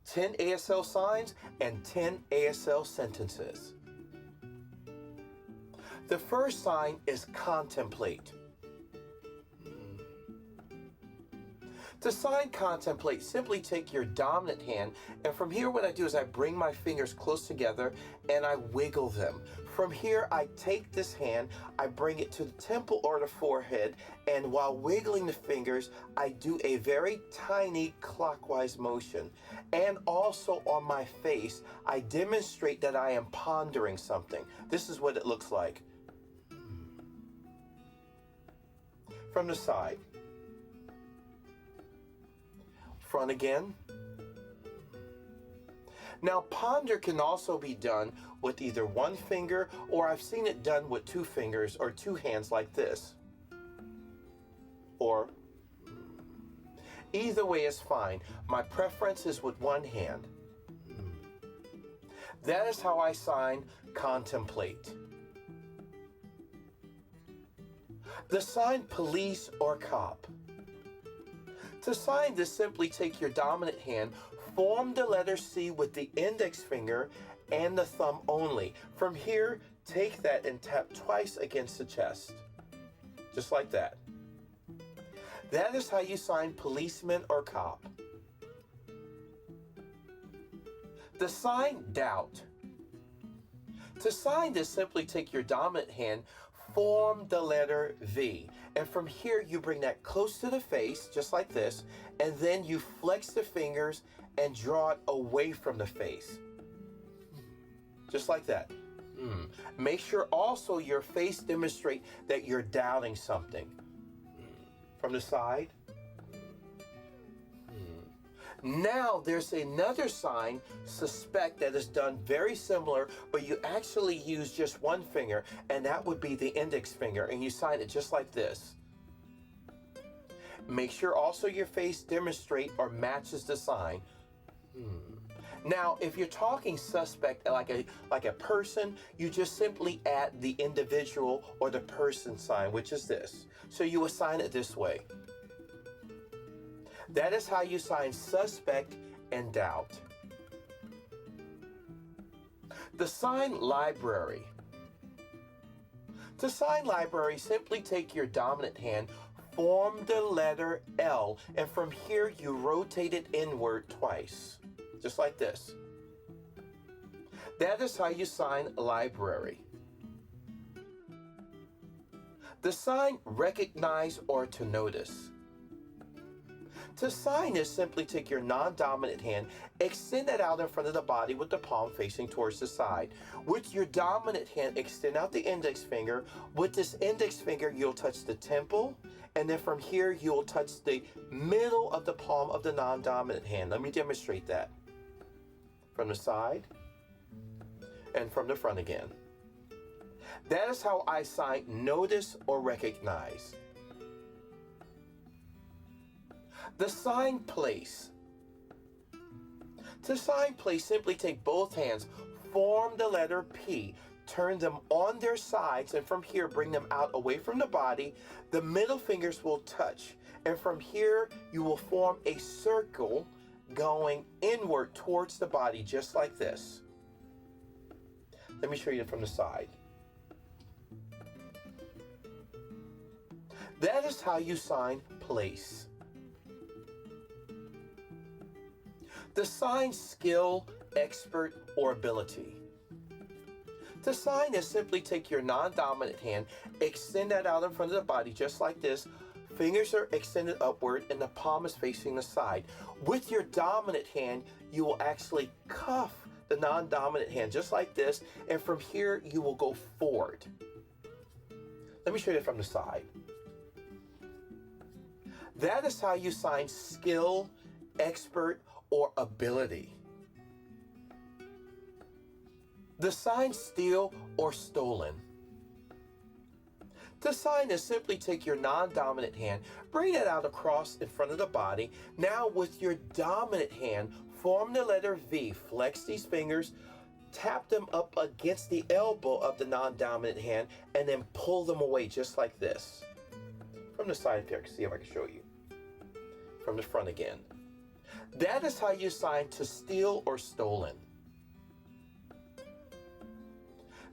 10 ASL signs, and 10 ASL sentences. The first sign is contemplate. To sign contemplate, simply take your dominant hand, and from here what I do is I bring my fingers close together and I wiggle them. From here I take this hand, I bring it to the temple or the forehead, and while wiggling the fingers, I do a very tiny clockwise motion. And also on my face, I demonstrate that I am pondering something. This is what it looks like. From the side. Front again. Now ponder can also be done with either one finger, or I've seen it done with two fingers or two hands like this. Or either way is fine. My preference is with one hand. That is how I sign contemplate. The sign police or cop. To sign this, simply take your dominant hand, form the letter C with the index finger and the thumb only. From here, take that and tap twice against the chest. Just like that. That is how you sign policeman or cop. The sign doubt. To sign this, simply take your dominant hand, form the letter V. And from here, you bring that close to the face, just like this, and then you flex the fingers and draw it away from the face. Just like that. Make sure also your face demonstrates that you're doubting something. From the side. Now there's another sign, suspect, that is done very similar, but you actually use just one finger, and that would be the index finger, and you sign it just like this. Make sure also your face demonstrates or matches the sign. Now, if you're talking suspect like a person, you just simply add the individual or the person sign, which is this. So you assign it this way. That is how you sign suspect and doubt. The sign library. To sign library, simply take your dominant hand, form the letter L, and from here you rotate it inward twice. Just like this. That is how you sign library. The sign recognize or to notice. To sign this, simply take your non-dominant hand, extend it out in front of the body with the palm facing towards the side. With your dominant hand, extend out the index finger. With this index finger, you'll touch the temple, and then from here, you'll touch the middle of the palm of the non-dominant hand. Let me demonstrate that. From the side, and from the front again. That is how I sign notice or recognize. The sign place. To sign place, simply take both hands, form the letter P, turn them on their sides, and from here bring them out away from the body. The middle fingers will touch, and from here you will form a circle going inward towards the body, just like this. Let me show you from the side. That is how you sign place. The sign skill, expert, or ability. To sign is simply take your non-dominant hand, extend that out in front of the body just like this. Fingers are extended upward and the palm is facing the side. With your dominant hand, you will actually cuff the non-dominant hand just like this, and from here you will go forward. Let me show you from the side. That is how you sign skill, expert, or ability. The sign steal or stolen. To sign is simply take your non-dominant hand, bring it out across in front of the body. Now with your dominant hand, form the letter V, flex these fingers, tap them up against the elbow of the non-dominant hand, and then pull them away just like this. From the side here, see if I can show you. From the front again. That is how you sign to steal or stolen.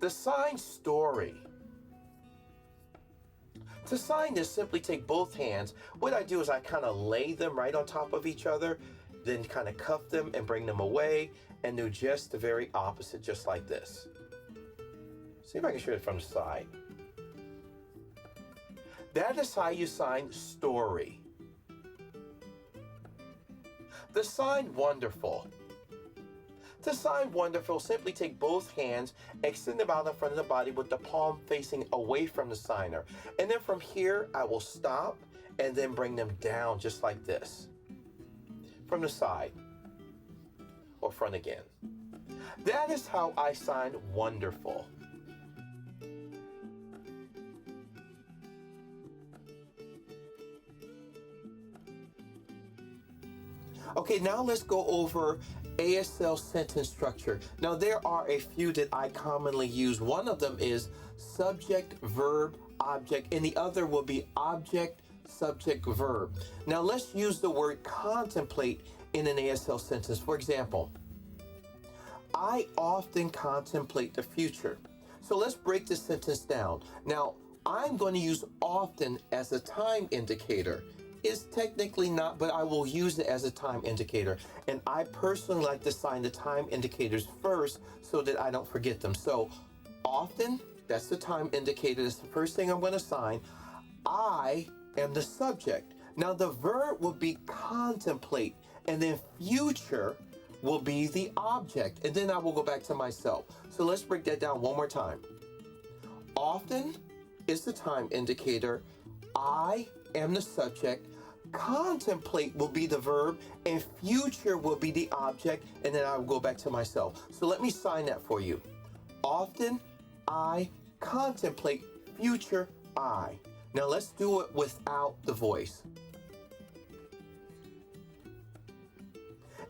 The sign story. To sign this, simply take both hands. What I do is I kind of lay them right on top of each other, then kind of cuff them and bring them away, and do just the very opposite, just like this. See if I can show it from the side. That is how you sign story. The sign wonderful. To sign wonderful, simply take both hands, extend them out in front of the body with the palm facing away from the signer. And then from here, I will stop and then bring them down just like this. From the side or front again. That is how I sign wonderful. Okay, now let's go over ASL sentence structure. Now there are a few that I commonly use. One of them is subject, verb, object, and the other will be object, subject, verb. Now let's use the word contemplate in an ASL sentence. For example, I often contemplate the future. So let's break this sentence down. Now I'm going to use often as a time indicator. It's technically not, but I will use it as a time indicator. And I personally like to sign the time indicators first so that I don't forget them. So often, that's the time indicator. That's the first thing I'm going to sign. I am the subject. Now the verb will be contemplate, and then future will be the object. And then I will go back to myself. So let's break that down one more time. Often is the time indicator. I am the subject. Contemplate will be the verb, and future will be the object, and then I will go back to myself. So let me sign that for you. Often I contemplate, future I. Now let's do it without the voice.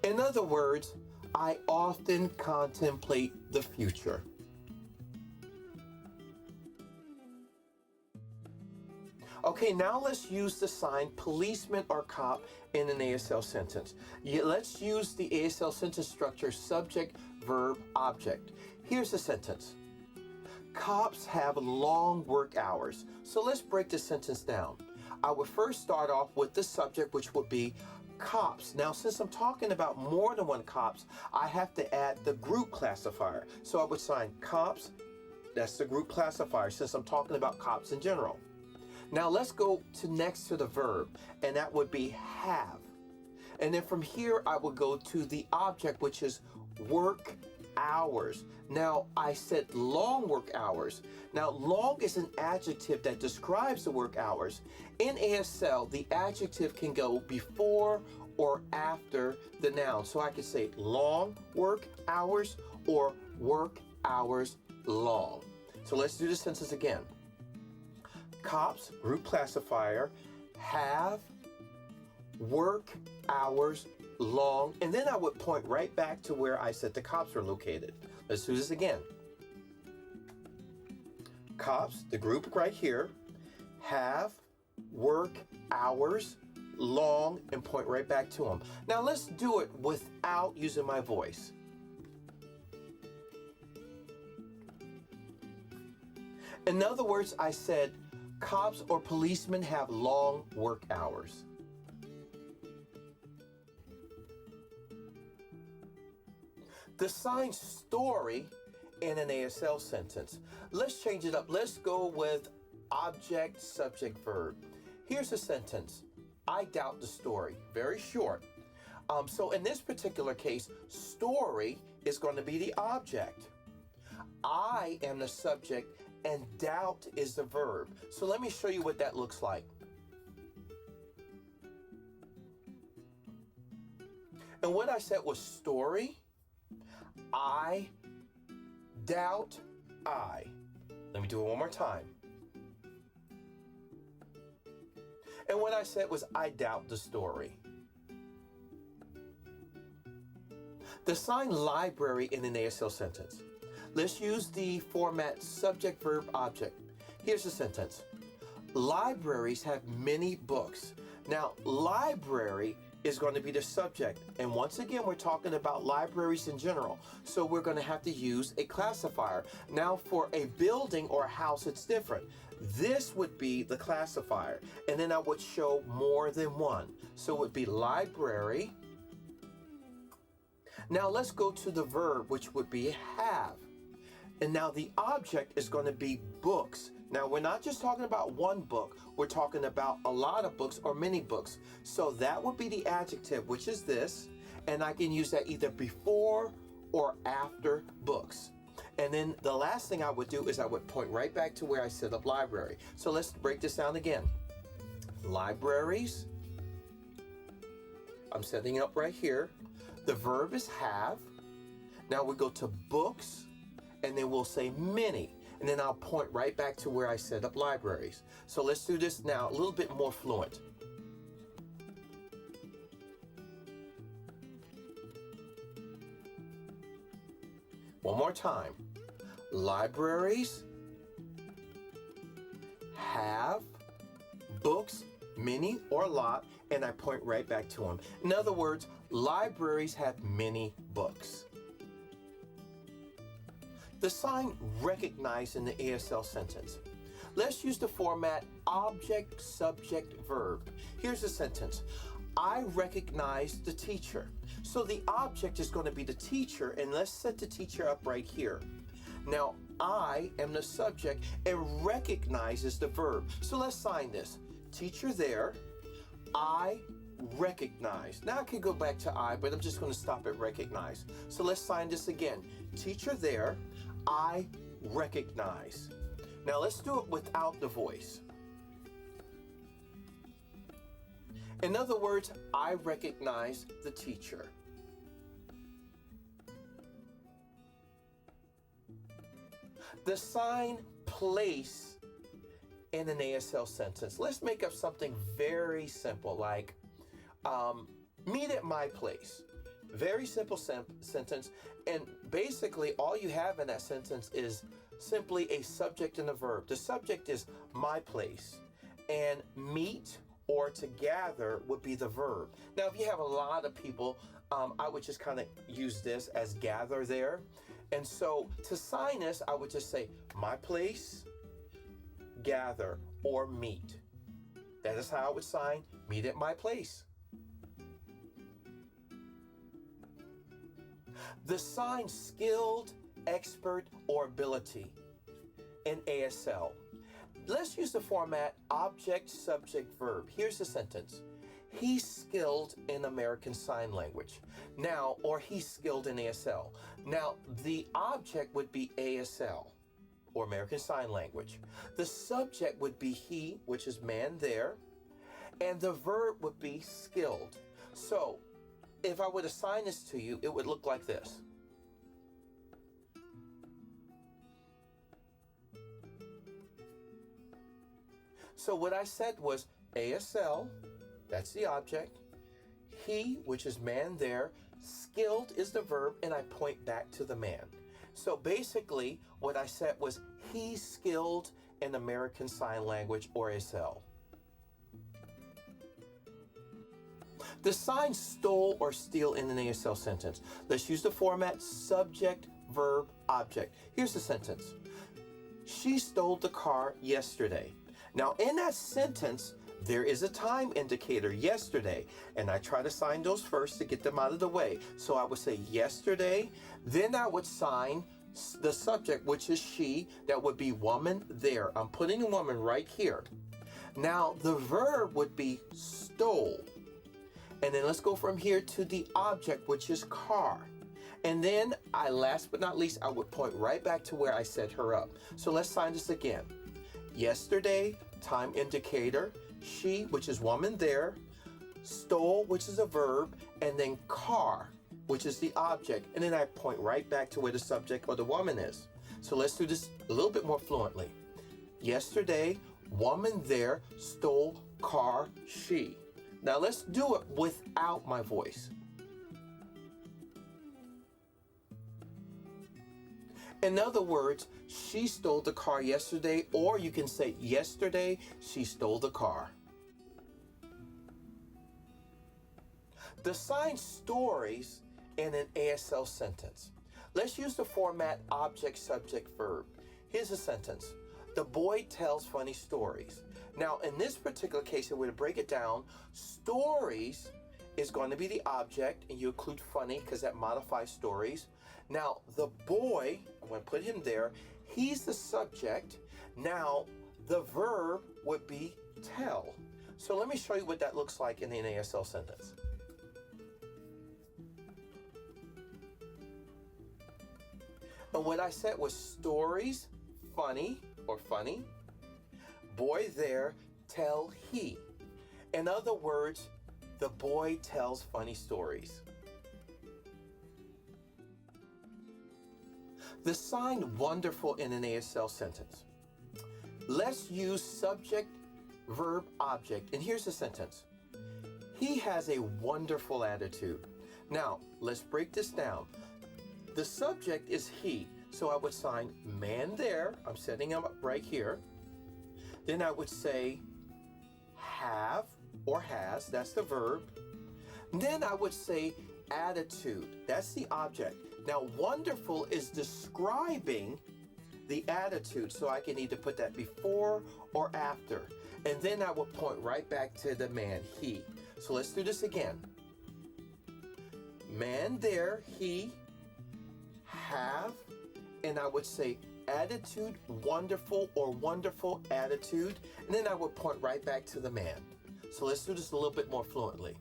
In other words, I often contemplate the future. Okay, now let's use the sign policeman or cop in an ASL sentence. Let's use the ASL sentence structure subject, verb, object. Here's the sentence. Cops have long work hours. So let's break this sentence down. I would first start off with the subject, which would be cops. Now, since I'm talking about more than one cops, I have to add the group classifier. So I would sign cops, that's the group classifier, since I'm talking about cops in general. Now let's go to next to the verb, and that would be have. And then from here, I would go to the object, which is work hours. Now I said long work hours. Now long is an adjective that describes the work hours. In ASL, the adjective can go before or after the noun. So I could say long work hours or work hours long. So let's do the sentence again. Cops, group classifier, have work hours long, and then I would point right back to where I said the cops were located. Let's do this again. Cops, the group right here, have work hours long, and point right back to them. Now let's do it without using my voice. In other words, I said cops or policemen have long work hours. The sign story in an ASL sentence. Let's change it up. Let's go with object, subject, verb. Here's a sentence. I doubt the story. Very short. So in this particular case, story is going to be the object. I am the subject, and doubt is the verb. So let me show you what that looks like. And what I said was story, I, doubt, I. Let me do it one more time. And what I said was I doubt the story. The sign library in an ASL sentence. Let's use the format subject, verb, object. Here's the sentence. Libraries have many books. Now, library is going to be the subject. And once again, we're talking about libraries in general. So we're going to have to use a classifier. Now for a building or a house, it's different. This would be the classifier. And then I would show more than one. So it would be library. Now let's go to the verb, which would be have. And now the object is going to be books. Now we're not just talking about one book, we're talking about a lot of books or many books. So that would be the adjective, which is this, and I can use that either before or after books. And then the last thing I would do is I would point right back to where I set up library. So let's break this down again. Libraries, I'm setting it up right here. The verb is have. Now we go to books, and then we'll say many. And then I'll point right back to where I set up libraries. So let's do this now a little bit more fluent. One more time. Libraries have books, many or a lot, and I point right back to them. In other words, libraries have many books. The sign recognized in the ASL sentence. Let's use the format object, subject, verb. Here's the sentence. I recognize the teacher. So the object is going to be the teacher, and let's set the teacher up right here. Now, I am the subject, and recognize is the verb. So let's sign this. Teacher there, I recognize. Now I can go back to I, but I'm just going to stop at recognize. So let's sign this again. Teacher there, I recognize. Now let's do it without the voice. In other words, I recognize the teacher. The sign place in an ASL sentence. Let's make up something very simple like meet at my place. Very simple sentence, and basically all you have in that sentence is simply a subject and a verb. The subject is my place, and meet or to gather would be the verb. Now if you have a lot of people, I would just kind of use this as gather there. And so to sign this, I would just say my place, gather, or meet. That is how I would sign meet at my place. The sign skilled, expert, or ability in ASL. Let's use the format object, subject, verb. Here's the sentence. He's skilled in American Sign Language. Now, or he's skilled in ASL. Now, the object would be ASL, or American Sign Language. The subject would be he, which is man there, and the verb would be skilled. So, if I would assign this to you, it would look like this. So what I said was ASL, that's the object, he, which is man there, skilled is the verb, and I point back to the man. So basically, what I said was he's skilled in American Sign Language, or ASL. The sign stole or steal in an ASL sentence. Let's use the format subject, verb, object. Here's the sentence. She stole the car yesterday. Now in that sentence, there is a time indicator, yesterday, and I try to sign those first to get them out of the way. So I would say yesterday, then I would sign the subject, which is she, that would be woman there. I'm putting a woman right here. Now the verb would be stole. And then let's go from here to the object, which is car. And then last but not least, I would point right back to where I set her up. So let's sign this again. Yesterday, time indicator, she, which is woman there, stole, which is a verb, and then car, which is the object. And then I point right back to where the subject or the woman is. So let's do this a little bit more fluently. Yesterday, woman there, stole, car, she. Now let's do it without my voice. In other words, she stole the car yesterday, or you can say yesterday she stole the car. Assign stories in an ASL sentence. Let's use the format object, subject, verb. Here's a sentence. The boy tells funny stories. Now, in this particular case, if we were to break it down, stories is going to be the object, and you include funny because that modifies stories. Now, the boy, I'm going to put him there, he's the subject. Now, the verb would be tell. So let me show you what that looks like in an ASL sentence. And what I said was stories, funny or funny. Boy there, tell he. In other words, the boy tells funny stories. The sign wonderful in an ASL sentence. Let's use subject, verb, object. And here's the sentence. He has a wonderful attitude. Now, let's break this down. The subject is he. So I would sign man there. I'm setting him up right here. Then I would say have or has. That's the verb. Then I would say attitude. That's the object. Now, wonderful is describing the attitude. So I can either put that before or after. And then I would point right back to the man, he. So let's do this again. Man there, he, have, and I would say attitude, wonderful or wonderful attitude. And then I would point right back to the man. So let's do this a little bit more fluently.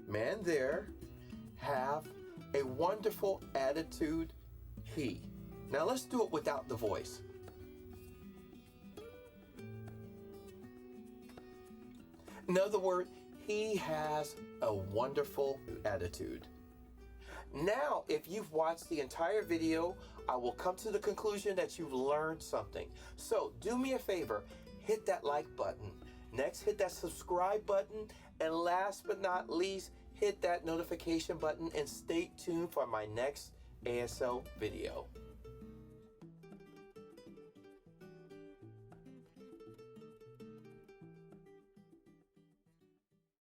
Man there, have a wonderful attitude, he. Now let's do it without the voice. In other words, he has a wonderful attitude. Now, if you've watched the entire video, I will come to the conclusion that you've learned something. So do me a favor, hit that like button. Next, hit that subscribe button. And last but not least, hit that notification button and stay tuned for my next ASL video.